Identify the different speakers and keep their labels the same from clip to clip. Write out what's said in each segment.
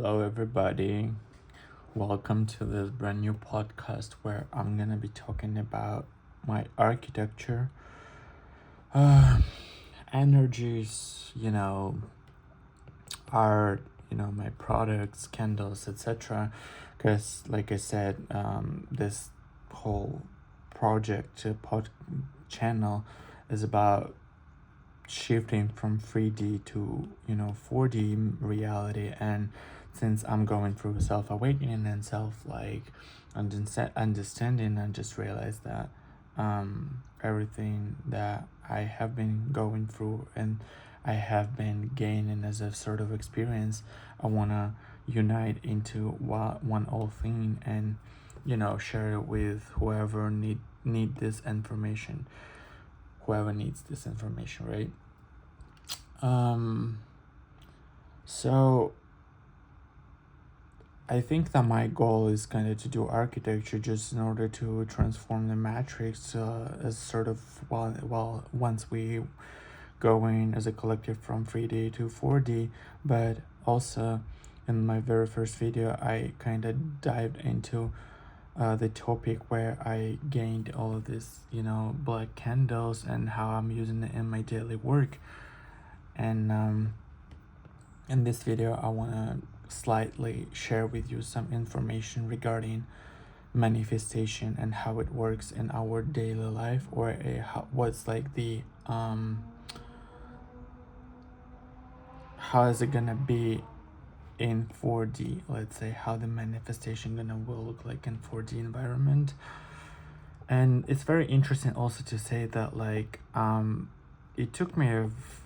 Speaker 1: Hello, everybody. Welcome to this brand new podcast where I'm gonna be talking about my architecture, uh, energies, art, my products, candles, etc. Because, like I said, this whole project channel is about shifting from 3D to 4D reality. And since I'm going through self-awakening and understanding, I just realized that everything that I have been going through and I have been gaining as a sort of experience, I want to unite into one whole thing and share it with whoever need this information, whoever needs this information, right? um so I think that my goal is kind of to do architecture just in order to transform the matrix, as sort of, once we going as a collective from 3D to 4D. But also in my very first video I kind of dived into the topic where I gained all of this black candles and how I'm using it in my daily work. And in this video I want to slightly share with you some information regarding manifestation and how it works in our daily life, or what's like the how is it gonna be in 4D, let's say, how the manifestation will look like in 4D environment. And it's very interesting also to say that, like, it took me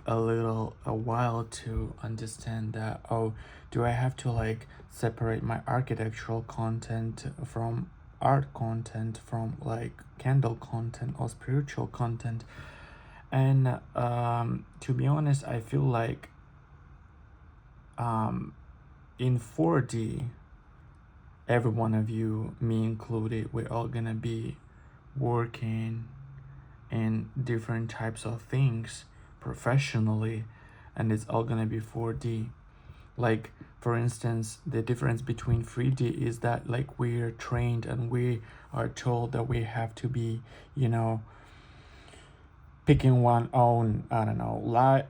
Speaker 1: a while to understand that, oh, do I have to like separate my architectural content from art content, from like candle content or spiritual content? And to be honest, I feel like in 4D, every one of you, me included, we're all gonna be working in different types of things professionally, and it's all gonna be 4D. Like, for instance, the difference between 3D is that, like, we're trained and we are told that we have to be picking one own, I don't know,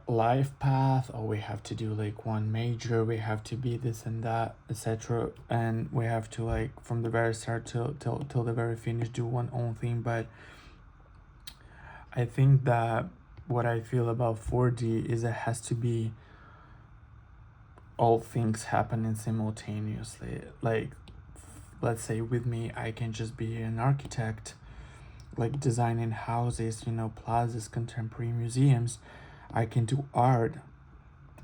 Speaker 1: life path, or we have to do like one major, we have to be this and that, etc. And we have to, like, from the very start till the very finish, do one own thing. But I think that what I feel about 4D is it has to be all things happening simultaneously. Like, let's say with me, I can just be an architect, like designing houses, plazas, contemporary museums. I can do art,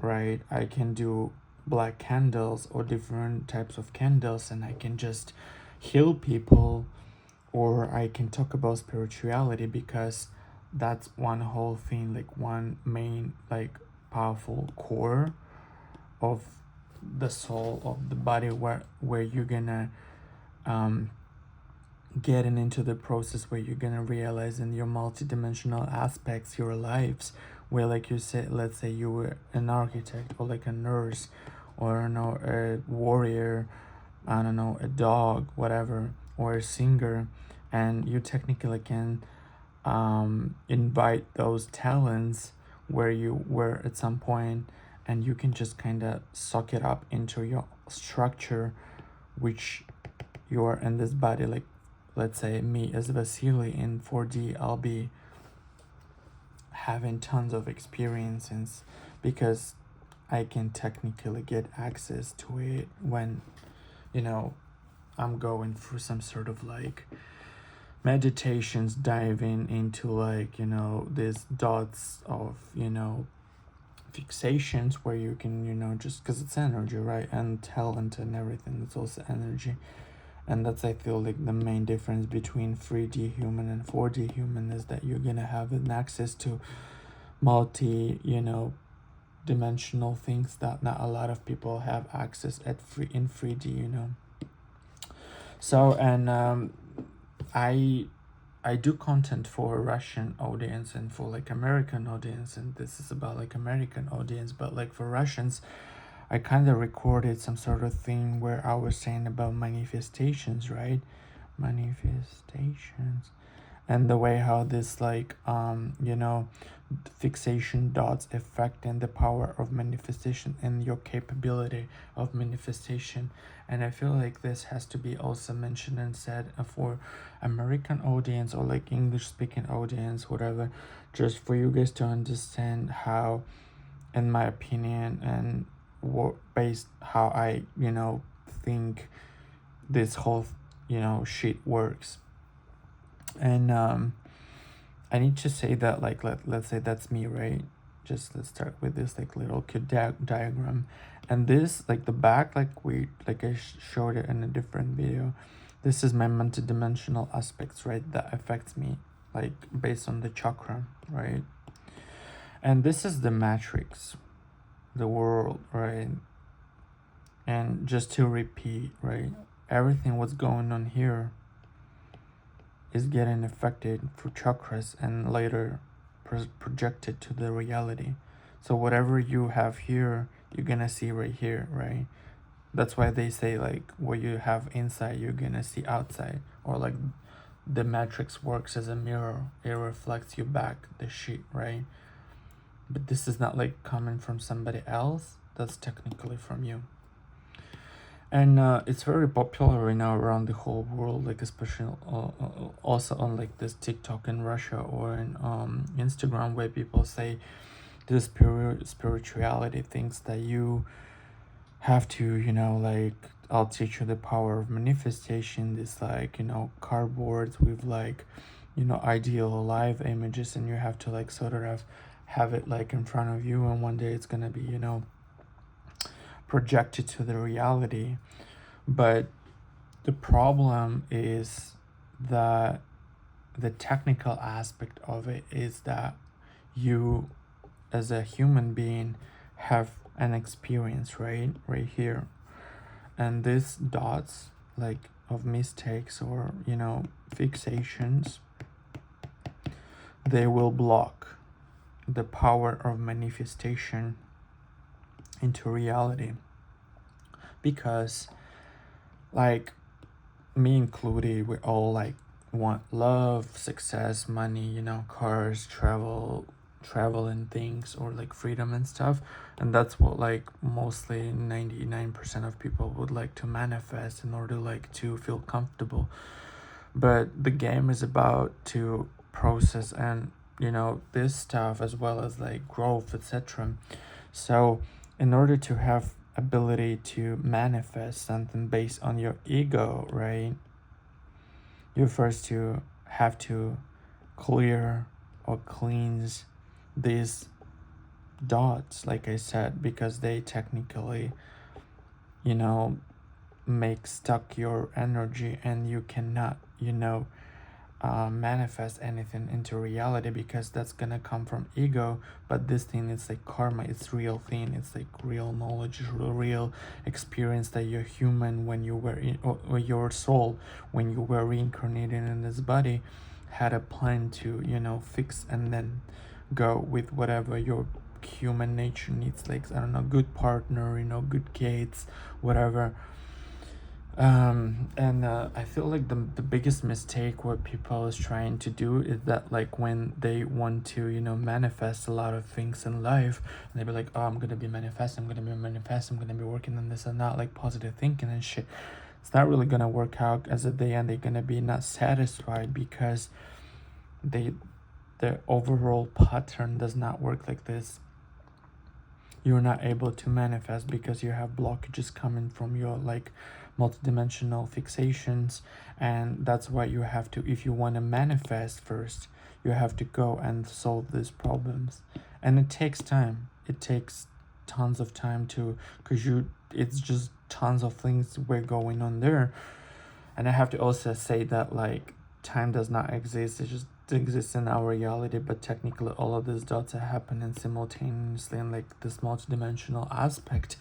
Speaker 1: right? I can do black candles or different types of candles, and I can just heal people, or I can talk about spirituality, because that's one whole thing, like one main, like, powerful core of the soul of the body, where you're gonna getting into the process where you're gonna realize in your multidimensional aspects your lives, where, like you said, let's say you were an architect or like a nurse, or a warrior, I don't know, a dog, whatever, or a singer, and you technically can invite those talents where you were at some point, and you can just kind of suck it up into your structure, which you are in this body. Like, let's say me as Vasily in 4D, I'll be having tons of experiences because I can technically get access to it when I'm going through some sort of like meditations, diving into like these dots of fixations, where you can just because it's energy, right? And talent and everything, it's also energy. And that's, I feel like, the main difference between 3D human and 4D human, is that you're gonna have an access to multi dimensional things that not a lot of people have access in 3D. So, and I do content for Russian audience and for like American audience, and this is about like American audience. But like for Russians, I kind of recorded some sort of thing where I was saying about manifestations, right? Manifestations. And the way how this like fixation dots affect and the power of manifestation and your capability of manifestation. And I feel like this has to be also mentioned and said for American audience or like English speaking audience, whatever, just for you guys to understand how, in my opinion, and what based how I think this whole shit works. And I need to say that like let's say that's me, right? Just let's start with this like little cute diagram, and this like the back, like I showed it in a different video. This is my multidimensional aspects, right, that affects me like based on the chakra, right? And this is the matrix, the world, right? And just to repeat, right, everything what's going on here is getting affected through chakras and later projected to the reality. So whatever you have here, you're gonna see right here, right? That's why they say like what you have inside, you're gonna see outside, or like the matrix works as a mirror. It reflects you back the shit, right? But this is not like coming from somebody else. That's technically from you. And it's very popular right now around the whole world, like especially also on like this TikTok in Russia or in Instagram, where people say this spirituality thinks that you have to like, I'll teach you the power of manifestation, this like cardboards with like ideal live images, and you have to like sort of have it like in front of you, and one day it's gonna be projected to the reality. But the problem is that the technical aspect of it is that you as a human being have an experience right here, and these dots like of mistakes or fixations, they will block the power of manifestation into reality, because like me included, we all like want love, success, money, cars, traveling things, or like freedom and stuff. And that's what like mostly 99% of people would like to manifest in order like to feel comfortable. But the game is about to process and this stuff, as well as like growth, etc. So in order to have ability to manifest something based on your ego, right, you first to have to clear or cleanse these dots, like I said, because they technically make stuck your energy, and you cannot manifest anything into reality, because that's gonna come from ego. But this thing, it's like karma, it's real thing, it's like real knowledge, real experience that you're human when you were in, or your soul when you were reincarnated in this body had a plan to fix and then go with whatever your human nature needs, like I don't know, good partner, good kids, whatever. And I feel like the biggest mistake what people is trying to do is that like when they want to manifest a lot of things in life, and they be like, oh, I'm gonna be manifesting, I'm gonna be working on this and that, like positive thinking and shit. It's not really gonna work out, as at the end they're gonna be not satisfied, because the overall pattern does not work like this. You're not able to manifest because you have blockages coming from your like multidimensional fixations. And that's why you have to, if you want to manifest first, you have to go and solve these problems. And it takes time, it takes tons of time to, because it's just tons of things were going on there. And I have to also say that like time does not exist, it just exists in our reality, but technically all of these dots are happening simultaneously in like this multidimensional aspect.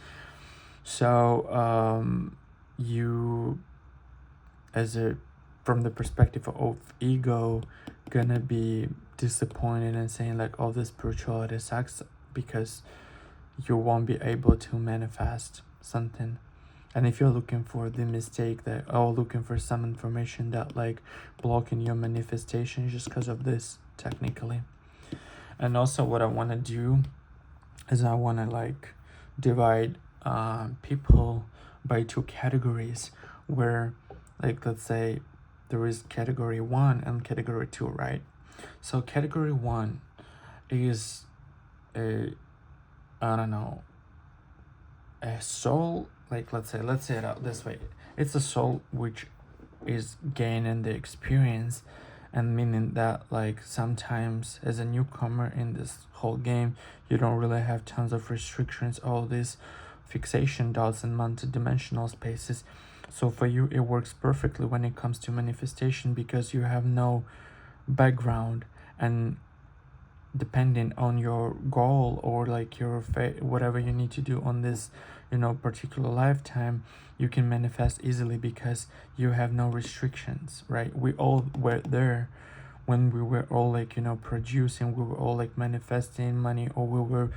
Speaker 1: So you, as a from the perspective of ego, gonna be disappointed and saying like, oh, this spirituality sucks, because you won't be able to manifest something. And if you're looking for the mistake that, oh, looking for some information that like blocking your manifestation just because of this technically. And also what I want to do is I want to like divide people by two categories, where like let's say there is category 1 and category 2, right? So category 1 is a, I don't know, a soul, like let's say it out this way. It's a soul which is gaining the experience, and meaning that like sometimes as a newcomer in this whole game, you don't really have tons of restrictions, all these fixation dots and multi-dimensional spaces. So for you it works perfectly when it comes to manifestation, because you have no background, and depending on your goal or like your whatever you need to do on this, you know, particular lifetime, you can manifest easily because you have no restrictions, right? We all were there when we were all like, you know, producing, we were all like manifesting money, or we were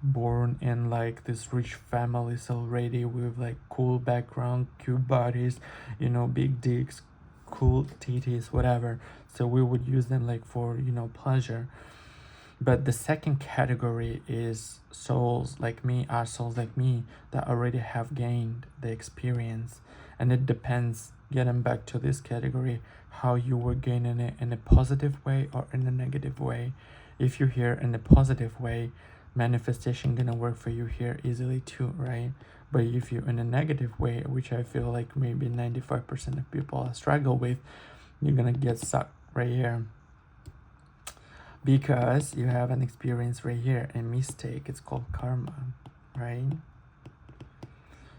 Speaker 1: born in like this rich families already with like cool background, cute bodies, you know, big dicks, cool titties, whatever. So we would use them like for, you know, pleasure. But the second category is souls like me, are souls like me that already have gained the experience. And it depends, getting back to this category, how you were gaining it, in a positive way or in a negative way. If you're here in a positive way, manifestation gonna work for you here easily too, right? But if you're in a negative way, which I feel like maybe 95% of people struggle with, you're gonna get stuck right here, because you have an experience right here, a mistake. It's called karma, right?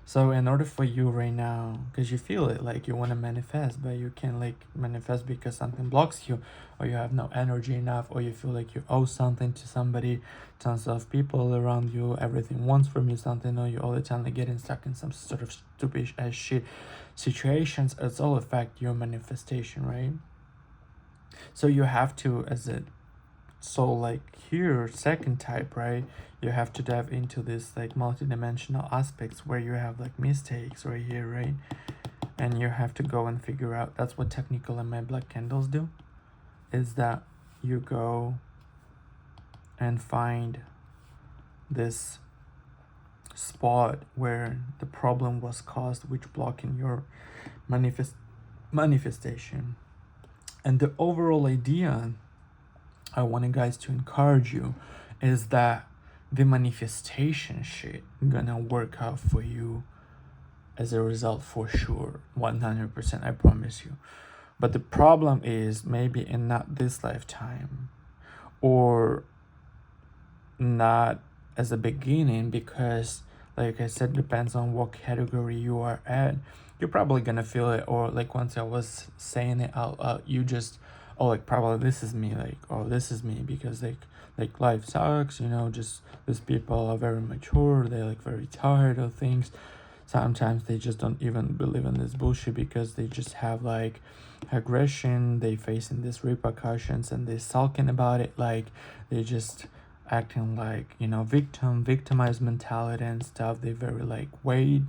Speaker 1: So in order for you right now, because you feel it, like you want to manifest, but you can't like manifest because something blocks you, or you have no energy enough, or you feel like you owe something to somebody, tons of people around you, everything wants from you something, or you all the time like getting stuck in some sort of stupid as shit situations. It's all affect your manifestation, right? So you have to, as a soul like here, second type, right, you have to dive into this like multidimensional aspects where you have like mistakes right here, right? And you have to go and figure out. That's what technical and my black candles do, is that you go and find this spot where the problem was caused, which blocking your manifestation. And the overall idea I want you guys to encourage you is that the manifestation shit gonna work out for you as a result for sure, 100%, I promise you. But the problem is maybe in not this lifetime, or not as a beginning, because like I said, depends on what category you are at. You're probably gonna feel it, or like once I was saying it out loud, you just, oh, like probably this is me, like, oh, this is me, because like life sucks, you know, just these people are very mature, they're like very tired of things. Sometimes they just don't even believe in this bullshit because they just have like aggression, they facing these repercussions and they sulking about it, like they just acting like, you know, victimized mentality and stuff. They very like weighed,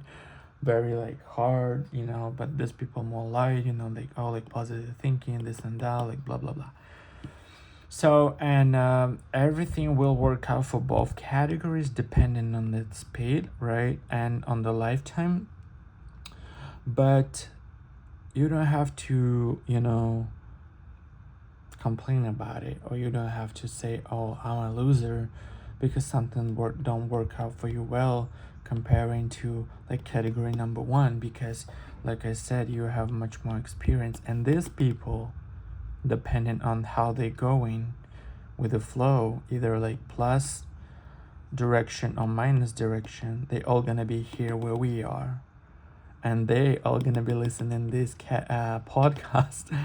Speaker 1: very like hard, you know, but these people more light, you know, like all like positive thinking, this and that, like blah blah blah. So, and everything will work out for both categories depending on the speed, right, and on the lifetime. But you don't have to, you know, complain about it, or you don't have to say, oh, I'm a loser because something don't work out for you well, comparing to like category number 1, because like I said, you have much more experience, and these people, depending on how they going with the flow, either like plus direction or minus direction, they all gonna be here where we are, and they all gonna be listening this podcast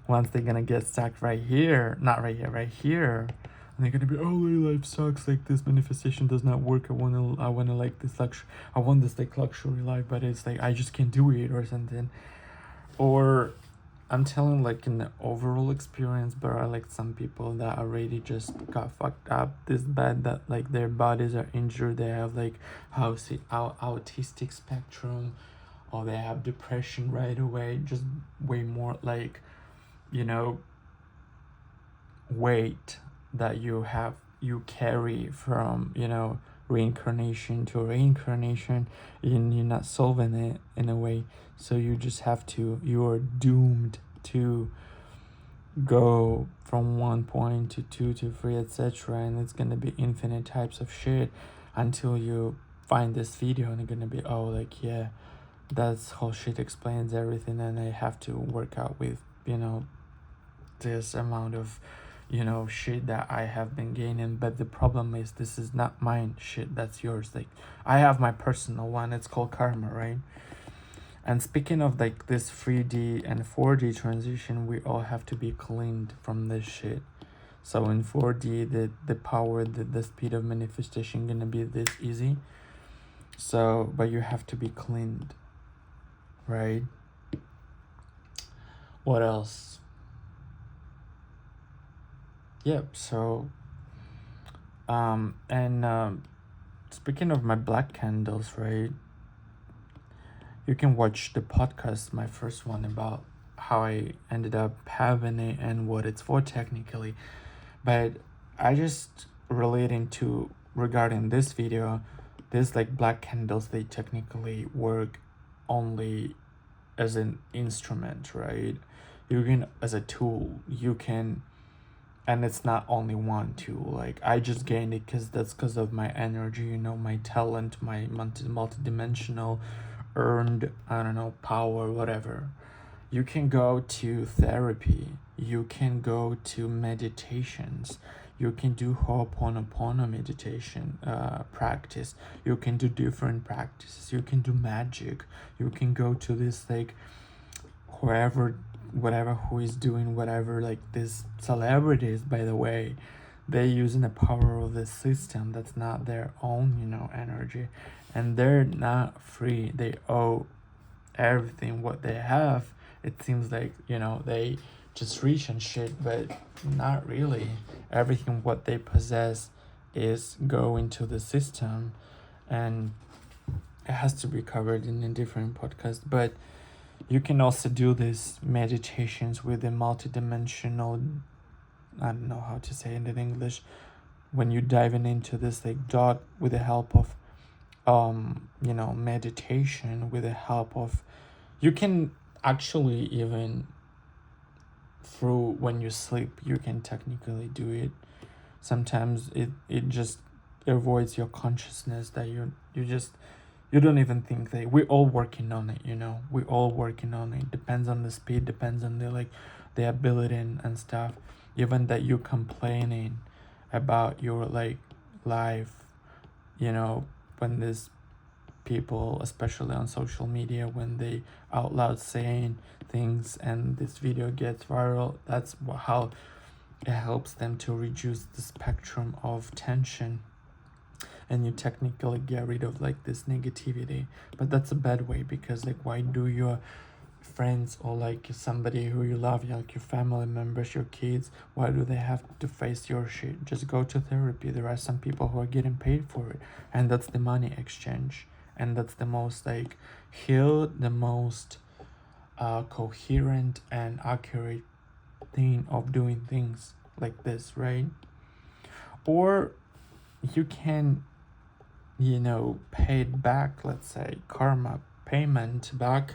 Speaker 1: once they're gonna get stuck right here, not right here, right here, and they're gonna be, oh, life sucks, like this manifestation does not work, I wanna like this luxury, I want this like luxury life, but it's like I just can't do it or something. Or I'm telling like in the overall experience, but are like some people that already just got fucked up this bad that like their bodies are injured. They have like autistic spectrum, or they have depression right away. Just way more like, you know, weight that you carry from, you know, reincarnation to reincarnation, and you're not solving it in a way. So you just have to, you're doomed to go from 1 point to 2 to 3, etc. And it's gonna be infinite types of shit until you find this video, and you're gonna be, oh, like, yeah, that's how shit explains everything. And I have to work out with, you know, this amount of, you know, shit that I have been gaining. But the problem is, this is not mine shit, that's yours. Like, I have my personal one, it's called karma, right? And speaking of like this 3D and 4D transition, we all have to be cleaned from this shit. So in 4D, the power, the speed of manifestation gonna be this easy. So, but you have to be cleaned, right? What else? Yep. So, speaking of my black candles, right? You can watch the podcast, my first one, about how I ended up having it and what it's for technically. But I just relating to regarding this video, this like black candles, they technically work only as an instrument, right? You can, as a tool, you can, and it's not only one tool. Like, I just gained it because of my energy, you know, my talent, my multi-dimensional earned, I don't know, power, whatever. You can go to therapy, you can go to meditations, you can do Ho'oponopono meditation practice, you can do different practices, you can do magic, you can go to this like whatever who is doing whatever, like these celebrities, by the way, they're using the power of the system that's not their own, you know, energy, and they're not free. They owe everything what they have. It seems like, you know, they just reach and shit, but not really. Everything what they possess is going to the system, and it has to be covered in a different podcast. But you can also do these meditations with a multidimensional, I don't know how to say it in English, when you're diving into this like dot with the help of you know, meditation, with the help of, you can actually even through when you sleep, you can technically do it. Sometimes it just avoids your consciousness, that you don't even think that. We're all working on it, you know, we're all working on it. Depends on the speed, depends on the like the ability and stuff. Even that you're complaining about your like life, you know, when there's people, especially on social media, when they out loud saying things and this video gets viral, that's how it helps them to reduce the spectrum of tension, and you technically get rid of like this negativity. But that's a bad way, because like, why do your friends or like somebody who you love, like your family members, your kids, why do they have to face your shit? Just go to therapy. There are some people who are getting paid for it, and that's the money exchange, and that's the most like healed, the most coherent and accurate thing of doing things like this, right? Or you can, you know, pay it back, let's say karma payment back,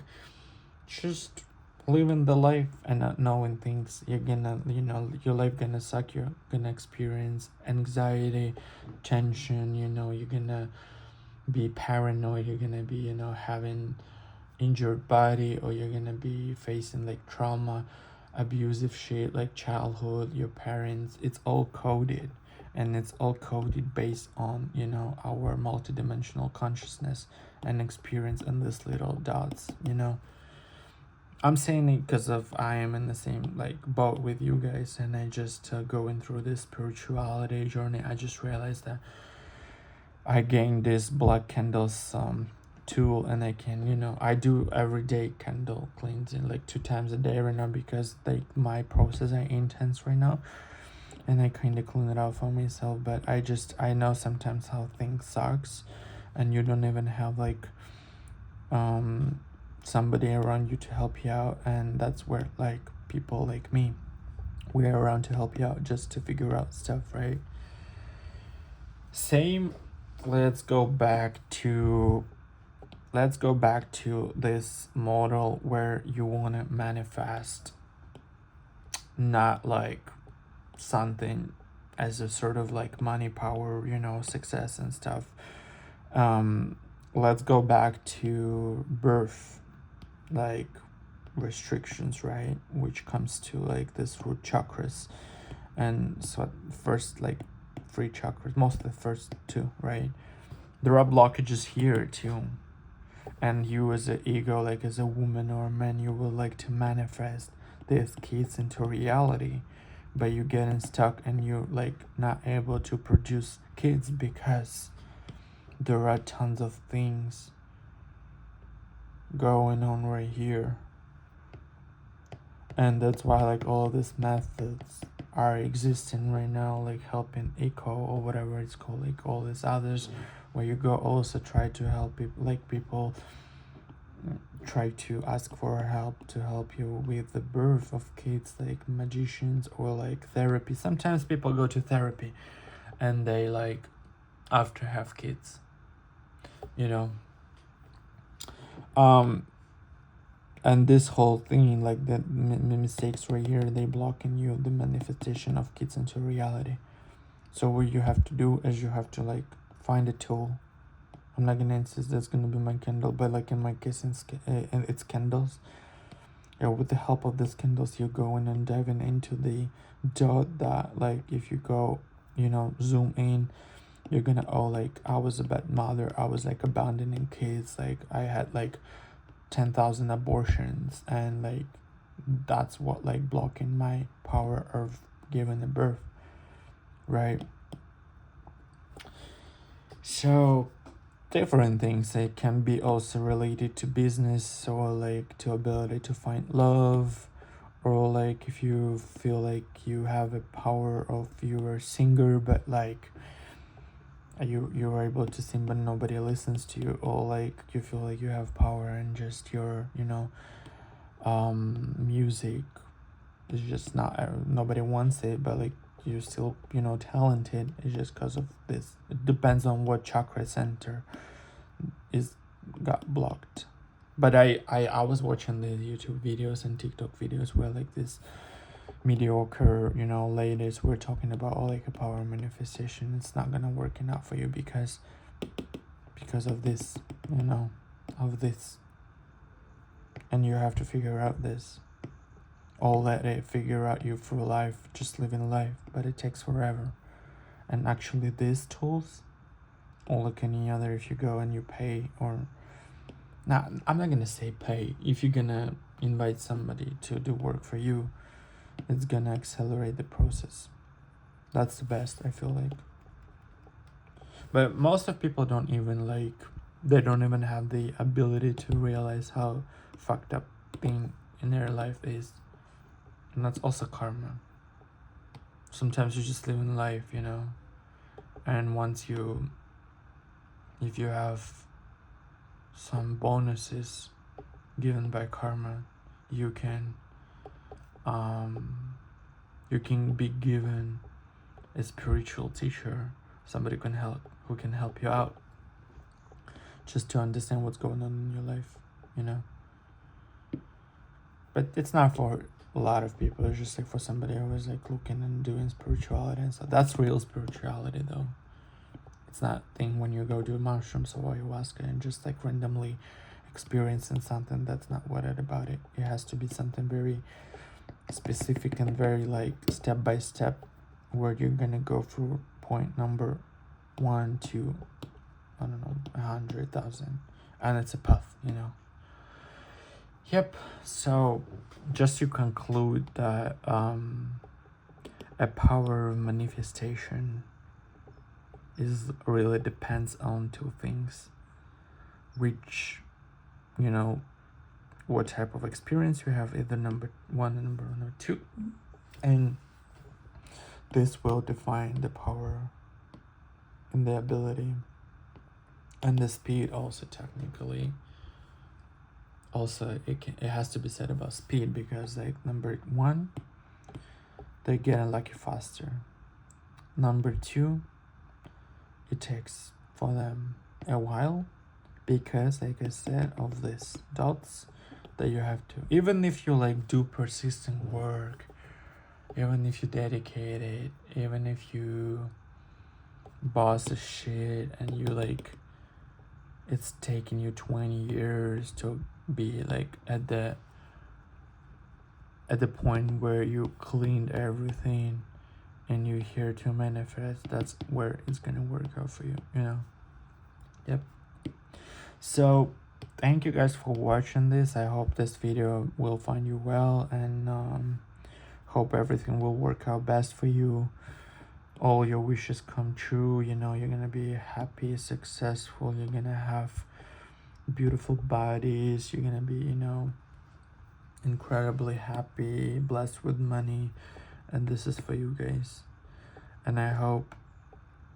Speaker 1: just living the life and not knowing things. You're gonna, you know, your life gonna suck, you're gonna experience anxiety, tension, you know, you're gonna be paranoid, you're gonna be, you know, having injured body, or you're gonna be facing like trauma, abusive shit, like childhood, your parents. It's all coded, and it's all coded based on, you know, our multidimensional consciousness and experience in these little dots, you know. I'm saying it because of I am in the same like boat with you guys, and I just going through this spirituality journey, I just realized that I gained this black candles tool, and I can, I do everyday candle cleansing like 2 times a day right now, because like my process are intense right now, and I kind of clean it out for myself. But I know sometimes how things sucks, and you don't even have like somebody around you to help you out, and that's where like people like me, we're around to help you out, just to figure out stuff, right? Same. Let's go back to this model where you want to manifest not like something as a sort of like money, power, success and stuff. Let's go back to birth, like restrictions, right? Which comes to like this root chakras, and so first like 3 chakras, most of the first 2, right? There are blockages here too, and you as an ego, like as a woman or a man, you would like to manifest these kids into reality, but you getting stuck and you're like not able to produce kids because there are tons of things going on right here. And that's why like all these methods are existing right now, like helping eco or whatever it's called, like all these others, where you go also try to help people, like people try to ask for help to help you with the birth of kids, like magicians or like therapy. Sometimes people go to therapy and they like after have kids, you know. And this whole thing, like the mistakes right here, they blocking you the manifestation of kids into reality. So what you have to do is you have to like find a tool. I'm not gonna insist that's gonna be my Kindle, but like in my case, it's Kindles. Yeah, with the help of this Kindles, you're going and diving into the dot that, like, if you go, zoom in, you're gonna, like, I was a bad mother. I was like abandoning kids. Like, I had like 10,000 abortions, and like that's what like blocking my power of giving a birth, right? So different things, it can be also related to business, or like to ability to find love, or like if you feel like you have a power of, you're a singer but like you are able to sing but nobody listens to you, or like you feel like you have power and just your music is just not, nobody wants it, but like you're still talented. It's just because of this. It depends on what chakra center is got blocked. But I was watching the YouTube videos and TikTok videos where like this mediocre ladies were talking about, like a power manifestation, it's not gonna work out for you because of this, of this, and you have to figure out this, or let it figure out you through life, just living life, but it takes forever. And actually these tools, or like any other, if you go and you pay, or not, I'm not gonna say pay, if you're gonna invite somebody to do work for you, it's gonna accelerate the process. That's the best, I feel like. But most of people don't even they don't even have the ability to realize how fucked up thing in their life is. And that's also karma. Sometimes you just live in life, and if you have some bonuses given by karma, you can be given a spiritual teacher, somebody who can help you out, just to understand what's going on in your life, But it's not for a lot of people. It's just like for somebody who is like looking and doing spirituality and stuff. That's real spirituality, though. It's not thing when you go do mushrooms or ayahuasca and just like randomly experiencing something. That's not what it about it. It has to be something very specific and very like step by step, where you're gonna go through point number 1 to, I don't know, 100,000, and it's a path, Yep. So just to conclude that a power of manifestation is really depends on 2 things. which, you know, what type of experience you have, either number one and number two, and this will define the power and the ability and the speed also. Technically also it has to be said about speed, because like number one, they get lucky faster. Number two, it takes for them a while, because like I said, of these dots that you have to, even if you like do persistent work, even if you dedicate it, even if you boss the shit and you like, it's taking you 20 years to be like at the point where you cleaned everything and you're here to manifest, that's where it's gonna work out for you, you know. Yep. So thank you guys for watching this. I hope this video will find you well, and hope everything will work out best for you. All your wishes come true. You know, you're gonna be happy, successful, you're gonna have beautiful bodies, you're gonna be, you know, incredibly happy, blessed with money, and this is for you guys. And I hope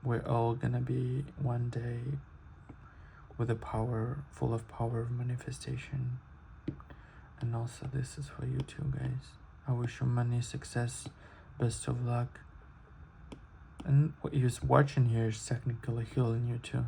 Speaker 1: we're all gonna be one day with a power, full of power of manifestation. And also this is for you too, guys. I wish you money, success, best of luck. And what you're watching here is technically healing you too.